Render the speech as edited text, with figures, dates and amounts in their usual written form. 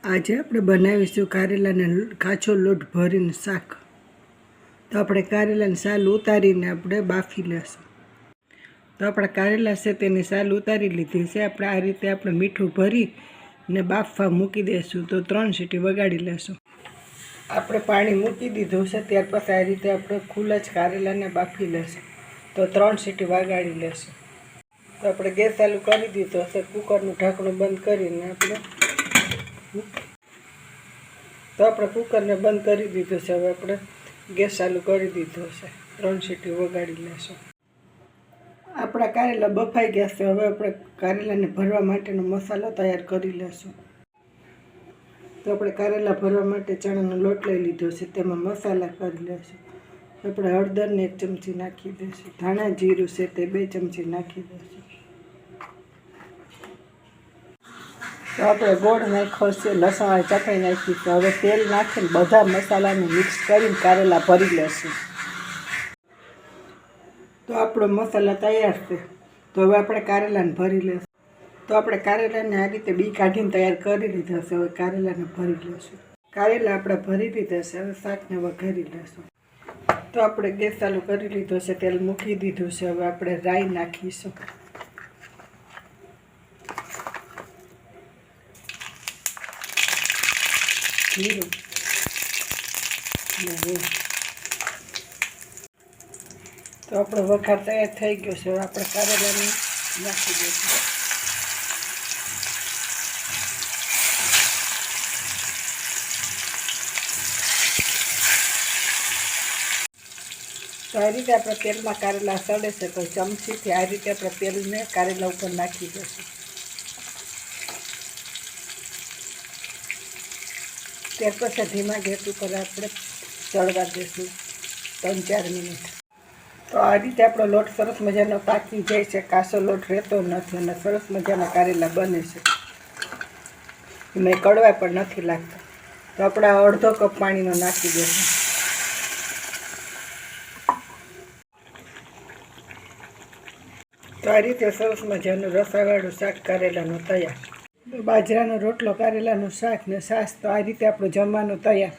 આજે આપણે બનાવીશું કારેલાને કાચો લોટ ભરીને શાક. તો આપણે કારેલાની સાલ ઉતારીને આપણે બાફી લેશું. તો આપણા કારેલા છે તેની સાલ ઉતારી લીધી છે. આપણે આ રીતે આપણે મીઠું ભરીને બાફવા મૂકી દઈશું. તો 3 સીટી વગાડી લેશું. આપણે પાણી મૂકી દીધું છે, ત્યાર પછી આ રીતે આપણે ખુલ્લા જ કારેલાને બાફી લેશું. તો 3 સીટી વગાડી લેશું. તો આપણે ગેસ ચાલુ કરી દીધો છે. કુકરનું ઢાંકણું બંધ કરીને આપણે કુકરને બંધ કરી દીધું છે. હવે આપણે ગેસ ચાલુ કરી દીધો છે. 3 સીટી વગાડી લેશું. આપણા કારેલા બફાઈ ગયા છે. હવે આપણે કારેલાને ભરવા માટેનો મસાલો તૈયાર કરી લેશું. તો આપણે કારેલા ભરવા માટે ચણાનો લોટ લઈ લીધો છે. તેમાં મસાલા કરી લેશું. આપણે હળદરને 1 ચમચી નાખી દઈશું. ધાણા જીરું છે તે 2 ચમચી નાખી દઈશું. તો આપણે ગોળ નાખ્યો છે, લસણ ચટણી નાખી છે. હવે તેલ નાખીને બધા મસાલાને મિક્સ કરીને કારેલા ભરી લેશું. તો આપણો મસાલા તૈયાર છે. તો હવે આપણે કારેલાને ભરી લેશું. તો આપણે કારેલાને આ રીતે બી કાઢીને તૈયાર કરી લીધા છે. હવે કારેલાને ભરી લેશું. કારેલા આપણે ભરી દીધા છે. હવે શાકને વઘારી લેશું. તો આપણે ગેસ ચાલુ કરી લીધો છે, તેલ મૂકી દીધું છે. હવે આપણે રાઈ નાખીશું. જીરું તો આપણો વઘાર તૈયાર થઈ ગયો છે. હવે આપણે કારેલાને નાખી દઈશું. તો આ રીતે આપણે તેલમાં કારેલા સડે છે, તો ચમચીથી આ રીતે આપણે તેલને કારેલા ઉપર નાખી દઈશું. ત્યાર પછી ધીમા ગેસ ઉપર આપણે ચડવા દઈશું 3-4 મિનિટ. તો આ રીતે આપણો લોટ સરસ મજાનો પાકી જાય છે. કાચો લોટ રહેતો નથી અને સરસ મજાના કારેલા બને છે. એમાં કડવા પણ નથી લાગતા. તો આપણે અડધો કપ પાણીનો નાખી દઈશું. તો આ રીતે સરસ મજાનું રસાવાળું શાક કારેલાનું તૈયાર. બાજરાનો રોટલો કારેલાનું શાક ને છાશ. તો આ રીતે આપણું જમવાનું તૈયાર.